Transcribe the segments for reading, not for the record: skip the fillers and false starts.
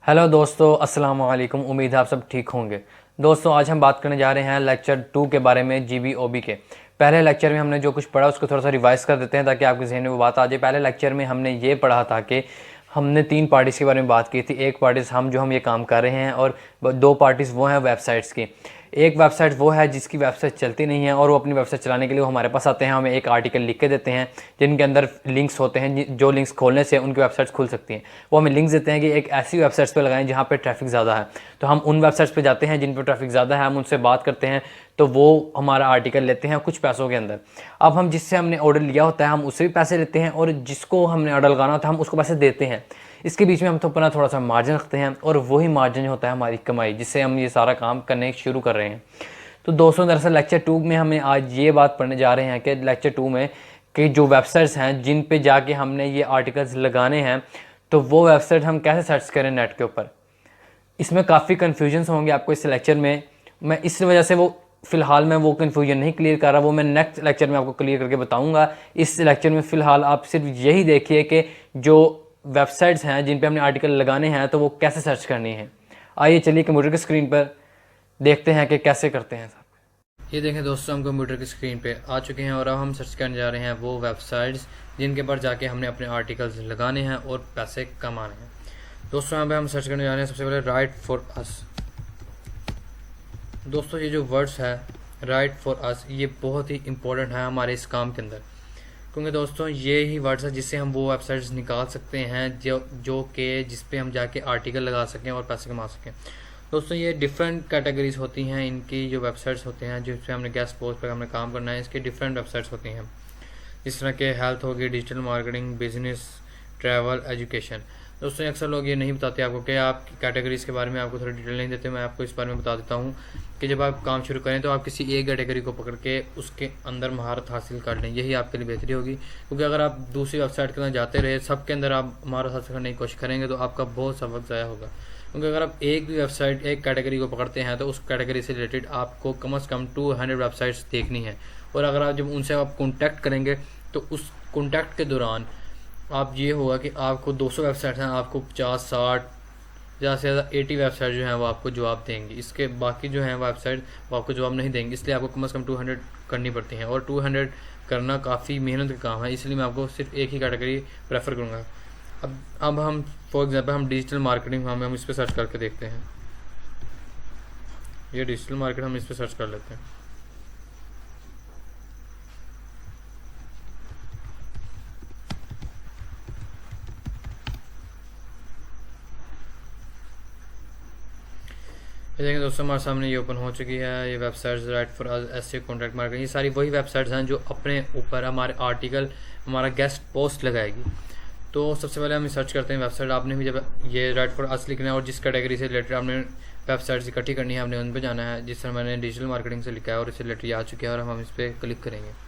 Hello दोस्तों, अस्सलाम वालेकुम। उम्मीद है आप सब ठीक होंगे। दोस्तों, आज हम बात करने जा रहे हैं लेक्चर 2 के बारे में, GBOB के। पहले लेक्चर में हमने जो कुछ पढ़ा उसको थोड़ा सा रिवाइज कर देते हैं ताकि आपके जहन में वो बात आ जाए। पहले लेक्चर में हमने ये पढ़ा था कि हमने 3 पार्टीज़ के बारे में बात की थी। एक पार्टीज़ हम ये काम कर रहे हैं और 2 पार्टीज़ वो हैं वेबसाइट्स की। एक वेबसाइट वो है जिसकी वेबसाइट चलती नहीं है और वो अपनी वेबसाइट चलाने के लिए वो हमारे पास आते हैं, हमें एक आर्टिकल लिख के देते हैं जिनके अंदर लिंक्स होते हैं, जो लिंक्स खोलने से उनकी वेबसाइट्स खुल सकती हैं। वो हमें लिंक्स देते हैं कि एक ऐसी वेबसाइट्स पे लगाएं जहाँ पे ट्रैफिक ज़्यादा है। तो हम उन वेबसाइट्स पे जाते हैं जिन पर ट्रैफिक ज़्यादा है, हम उनसे बात करते हैं तो वो हमारा आर्टिकल लेते हैं कुछ पैसों के अंदर। अब हम जिससे हमने ऑर्डर लिया होता है हम उससे भी पैसे लेते हैं और जिसको हमने ऑर्डर लगाना होता है हम उसको पैसे देते हैं। इसके बीच में हम तो अपना थोड़ा सा मार्जिन रखते हैं और वही मार्जिन होता है हमारी कमाई, जिससे हम ये सारा काम करने शुरू कर रहे हैं। तो दोस्तों, दरअसल लेक्चर 2 में हमें आज ये बात पढ़ने जा रहे हैं कि लेक्चर 2 में कि जो वेबसाइट्स हैं जिन पे जाके हमने ये आर्टिकल्स लगाने हैं, तो वो वेबसाइट हम कैसे सर्च करें नेट के ऊपर। इसमें काफ़ी कन्फ्यूजन्स होंगे आपको इस लेक्चर में। मैं इस वजह से फ़िलहाल मैं वो कन्फ्यूजन नहीं क्लियर कर रहा, वो मैं नेक्स्ट लेक्चर में आपको क्लियर करके बताऊँगा। इस लेक्चर में फ़िलहाल आप सिर्फ यही देखिए कि जो वेबसाइट्स हैं जिन पे हमने आर्टिकल लगाने हैं तो वो कैसे सर्च करनी है। आइए चलिए कंप्यूटर की स्क्रीन पर देखते हैं कि कैसे करते हैं। ये देखें दोस्तों, हम कंप्यूटर की स्क्रीन पे आ चुके हैं और अब हम सर्च करने जा रहे हैं वो वेबसाइट्स जिनके पर जाके हमने अपने आर्टिकल्स लगाने हैं और पैसे कमाने हैं। दोस्तों, यहाँ पे हम सर्च करने जा रहे हैं सबसे पहले राइट फॉर अस। दोस्तों, ये जो वर्ड्स है राइट फॉर अस, ये बहुत ही इंपॉर्टेंट है हमारे इस काम के अंदर, क्योंकि दोस्तों ये ही वर्ड्स है जिससे हम वो वेबसाइट्स निकाल सकते हैं जो कि जिस पे हम जाके आर्टिकल लगा सकें और पैसे कमा सकें। दोस्तों, ये डिफरेंट कैटेगरीज होती हैं इनकी, जो वेबसाइट्स होते हैं जिस पे हमने गेस्ट पोस्ट पर हमने काम करना है, इसकी डिफरेंट वेबसाइट्स होती हैं। जिस तरह के हेल्थ होगी, digital marketing, business, travel, education. दोस्तों, अक्सर लोग ये नहीं बताते आपको कि आप कैटेगरीज के बारे में आपको थोड़ी डिटेल नहीं देते। मैं आपको इस बारे में बता देता हूँ कि जब आप काम शुरू करें तो आप किसी एक कैटेगरी को पकड़ के उसके अंदर महारत हासिल कर लें, यही आपके लिए बेहतरी होगी। क्योंकि अगर आप दूसरी वेबसाइट के अंदर जाते रहे, सबके अंदर आप महारत हासिल करने की कोशिश करेंगे तो आपका बहुत सा वक्त ज़ाया होगा। क्योंकि अगर आप एक भी वेबसाइट, एक कैटेगरी को पकड़ते हैं तो उस कैटेगरी से रिलेटेड आपको कम से कम 200 वेबसाइट्स देखनी है। और अगर आप जब उनसे आप कॉन्टैक्ट करेंगे तो उस कॉन्टैक्ट के दौरान आप ये होगा कि आपको 200 वेबसाइट हैं, आपको 50-60 ज़्यादा से ज़्यादा 80 वेबसाइट जो हैं वो आपको जवाब देंगी। इसके बाकी जो हैं वेबसाइट वो आपको जवाब नहीं देंगी, इसलिए आपको कम से कम 200 करनी पड़ती हैं। और 200 करना काफ़ी मेहनत का काम है, इसलिए मैं आपको सिर्फ एक ही कैटेगरी प्रेफर करूँगा। अब हम फॉर एग्जांपल हम डिजिटल मार्केटिंग हम इस पर सर्च करके देखते हैं। ये डिजिटल मार्केट हम इस पर सर्च कर लेते हैं। ये देखें दोस्तों, हमारे सामने ये ओपन हो चुकी है ये websites right for us, SEO, content marketing. ये सारी वही वेबसाइट्स हैं जो अपने ऊपर हमारे आर्टिकल, हमारा गेस्ट पोस्ट लगाएगी। तो सबसे पहले हम सर्च करते हैं वेबसाइट। आपने भी जब ये राइट फॉर अस लिखना है और जिस कैटेगरी से रिलेटेड आपने वेबसाइट्स इकट्ठी करनी है आपने उन पर जाना है। जिस तरह मैंने डिजिटल मार्केटिंग से लिखा है और इससे रिलेटेड आ चुकी है और हम इस पर क्लिक करेंगे।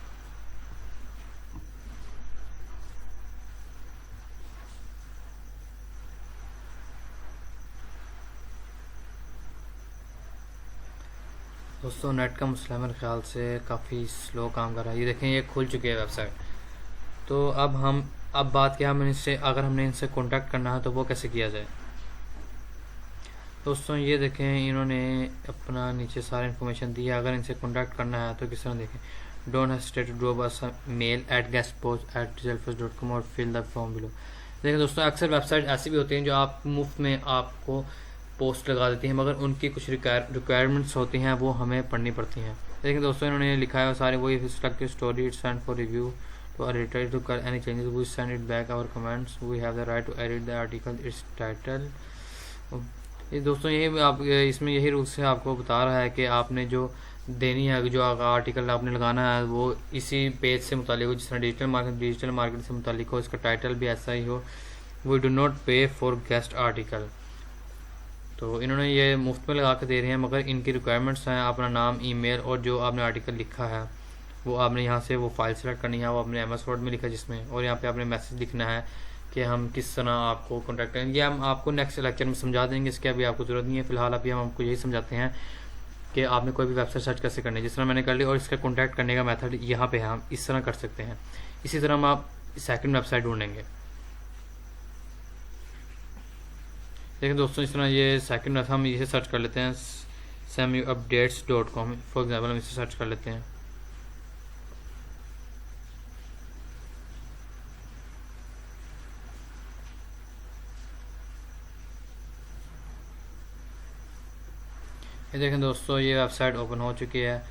दोस्तों, नेट का मसला मेरे ख्याल से काफ़ी स्लो काम कर रहा है। ये देखें, ये खुल चुकी है वेबसाइट। तो अब बात क्या, हम इनसे अगर हमने इनसे कांटेक्ट करना है तो वो कैसे किया जाए। दोस्तों, ये देखें, इन्होंने अपना नीचे सारा इन्फॉर्मेशन दी है। अगर इनसे कांटेक्ट करना है तो किस तरह देखें, don't hesitate to drop us mail @guestpost@selfos.com और फिल द फॉर्म बिलो। देखिए दोस्तों, अक्सर वेबसाइट ऐसी भी होती हैं जो आप मुफ्त में आपको पोस्ट लगा देती हैं, मगर उनकी कुछ रिक्वायरमेंट्स होती हैं वो हमें पढ़नी पड़ती हैं। लेकिन दोस्तों, इन्होंने लिखा है सारे वही story it's send for review to our editor to cut any changes. We send it back our comments. We have the right to edit the article, its title. ये दोस्तों, यही आप इसमें यही रूल से आपको बता रहा है कि आपने जो देनी है, जो आर्टिकल आपने लगाना है वो इसी पेज से मुतालिक हो, जिस तरह डिजिटल मार्केट से मुतालिक हो, इसका टाइटल भी ऐसा ही हो। वी डू नॉट पे फॉर गेस्ट आर्टिकल। तो इन्होंने ये मुफ्त में लगा के दे रहे हैं, मगर इनकी रिक्वायरमेंट्स हैं अपना नाम, ईमेल और जो आपने आर्टिकल लिखा है वो आपने यहाँ से वो फाइल सेलेक्ट करनी है। वो अपने MS वर्ड में लिखा जिसमें, और यहाँ पे आपने मैसेज लिखना है कि हम किस तरह आपको कॉन्टैक्ट करेंगे। ये हम आपको नेक्स्ट लेक्चर में समझा देंगे, इसकी अभी आपको ज़रूरत नहीं है। फिलहाल अभी हम आपको यही समझाते हैं कि आपने कोई भी वेबसाइट सर्च कैसे करनी है, जिस तरह मैंने कर ली। और इसका कॉन्टैक्ट करने का मेथड यहाँ पे हम इस तरह कर सकते हैं। इसी तरह हम आप सेकंड वेबसाइट ढूंढेंगे। देखिए दोस्तों, इस तरह ये सेकंड हम इसे सर्च कर लेते हैं, samuupdates.com फॉर एग्जांपल, हम इसे सर्च कर लेते हैं। ये देखें दोस्तों, ये वेबसाइट ओपन हो चुकी है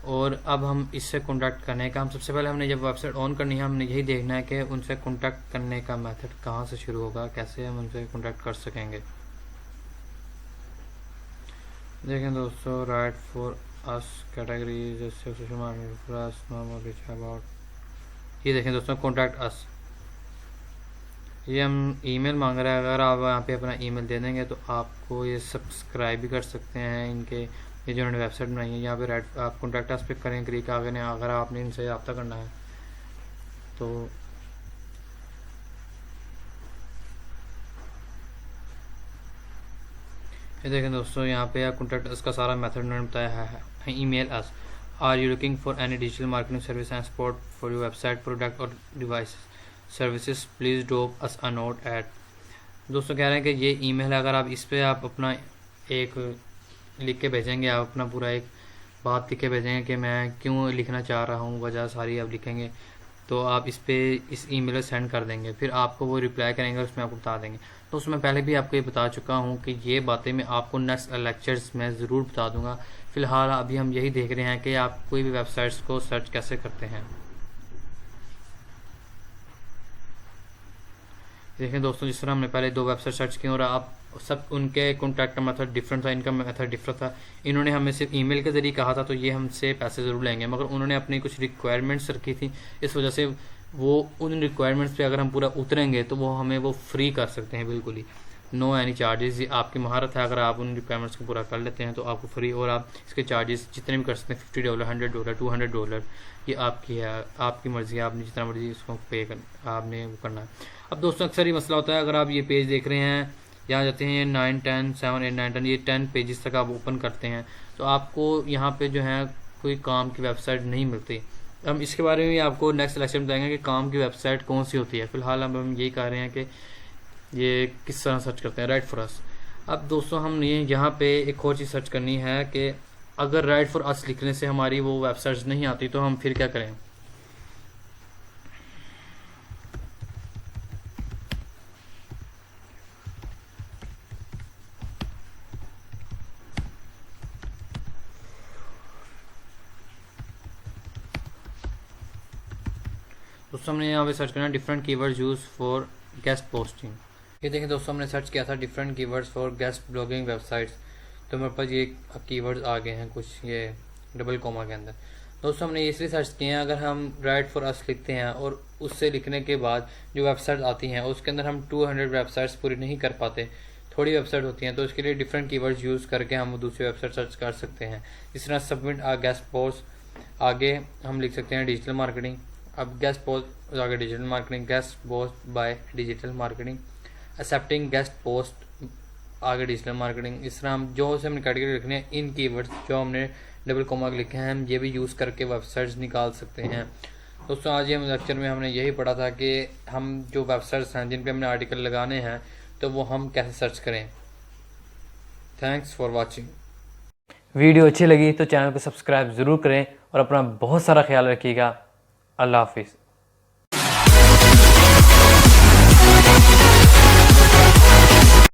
और अब हम इससे कॉन्टैक्ट करने का, हम सबसे पहले हमने जब वेबसाइट ऑन करनी है हमने यही देखना है कि उनसे कॉन्टैक्ट करने का मेथड कहाँ से शुरू होगा, कैसे हम उनसे कॉन्टैक्ट कर सकेंगे। देखें दोस्तों, राइट फॉर अस कैटेगरी जैसे सोशल मार्केटिंग अबाउट, ये देखें दोस्तों कॉन्टैक्ट अस, ये हम ईमेल मांग रहा है। अगर आप यहाँ पे अपना ईमेल दे देंगे तो आपको ये सब्सक्राइब भी कर सकते हैं इनके, ये जो उन्होंने वेबसाइट बनाई है। यहाँ पे राइट आप कॉन्टैक्ट अस पे करें, क्लिक आगे अगर आपने इनसे रब्ता करना है तो ये देखें दोस्तों, यहाँ पे कॉन्टैक्ट अस का सारा मेथड उन्होंने बताया है। Email us, are you looking for any digital marketing service and support for your website product और device services, please drop us a note at. दोस्तों कह रहे हैं कि ये ईमेल है, अगर आप इस पर आप अपना एक लिख के भेजेंगे, आप अपना पूरा एक बात लिख के भेजेंगे कि मैं क्यों लिखना चाह रहा हूँ, वजह सारी आप लिखेंगे, तो आप इस पे इस ईमेल सेंड कर देंगे, फिर आपको वो रिप्लाई करेंगे, उसमें आपको बता देंगे। तो उसमें पहले भी आपको ये बता चुका हूँ कि ये बातें मैं आपको नेक्स्ट लेक्चर्स में ज़रूर बता दूंगा। फ़िलहाल अभी हम यही देख रहे हैं कि आप कोई भी वेबसाइट्स को सर्च कैसे करते हैं। देखें दोस्तों, जिस तरह हमने पहले 2 वेबसाइट सर्च की और आप सब उनके कॉन्टैक्ट का मेथड डिफरेंट था, इनका मेथड डिफरेंट था। इन्होंने हमें सिर्फ ईमेल के ज़रिए कहा था तो ये हमसे पैसे ज़रूर लेंगे, मगर उन्होंने अपनी कुछ रिक्वायरमेंट्स रखी थी, इस वजह से वो उन रिक्वायरमेंट्स पे अगर हम पूरा उतरेंगे तो वो हमें वो फ्री कर सकते हैं, बिल्कुल ही नो एनी चार्जेस। ये आपकी महारत है, अगर आप उन रिक्वायरमेंट्स को पूरा कर लेते हैं तो आपको फ्री, और आप इसके चार्जेस जितने भी कर सकते हैं, $50, $100, $200, ये आपकी है, आपकी मर्ज़ी है, आपने जितना मर्ज़ी उसको पे कर आपने वो करना है। अब दोस्तों अक्सर ये मसला होता है, अगर आप ये पेज देख रहे हैं, यहाँ जाते हैं 9, 10, 7, 8, 9, 10, ये 10 पेजेस तक आप ओपन करते हैं तो आपको यहाँ पे जो है कोई काम की वेबसाइट नहीं मिलती। हम इसके बारे में भी आपको नेक्स्ट लेक्चर में बताएंगे कि काम की वेबसाइट कौन सी होती है। फिलहाल हम यही कह रहे हैं कि ये किस तरह सर्च करते हैं, राइट फॉर अस। अब दोस्तों हम यहाँ पे एक और चीज़ सर्च करनी है कि अगर राइट फॉर अस लिखने से हमारी वो वेबसाइट्स नहीं आती तो हम फिर क्या करें। दोस्तों हमने यहाँ पे सर्च करना different keywords use for guest posting. ये देखें दोस्तों, हमने सर्च किया था different keywords for guest blogging websites, तो मेरे पास ये कीवर्ड्स आ गए हैं कुछ, ये डबल कोमा के अंदर। दोस्तों हमने इसलिए सर्च किए हैं, अगर हम राइट फॉर अस लिखते हैं और उससे लिखने के बाद जो वेबसाइट आती हैं उसके अंदर हम 200 वेबसाइट्स पूरी नहीं कर पाते, थोड़ी वेबसाइट होती हैं, तो इसके लिए डिफरेंट कीवर्ड्स यूज़ करके हम दूसरी वेबसाइट सर्च कर सकते हैं। इस तरह सबमिट आ गेस्ट पोस्ट, आगे हम लिख सकते हैं डिजिटल मार्केटिंग, अब गेस्ट पोस्ट आगे digital marketing, guest post by digital marketing, accepting guest post आगे डिजिटल मार्केटिंग। इस तरह हम जो से हमने कैटेगरी लिखनी है, इन कीवर्ड्स जो हमने डबल कोमा लिखे हैं हम ये भी यूज़ करके वेबसाइट्स निकाल सकते हैं। दोस्तों आज ये लेक्चर में हमने यही पढ़ा था कि हम जो वेबसाइट्स हैं जिन पे हमने आर्टिकल लगाने हैं तो वो हम कैसे सर्च करें। Thanks for watching. वीडियो अच्छी लगी तो चैनल को सब्सक्राइब ज़रूर करें और अपना बहुत सारा ख्याल रखिएगा। अल्लाह हाफिज़।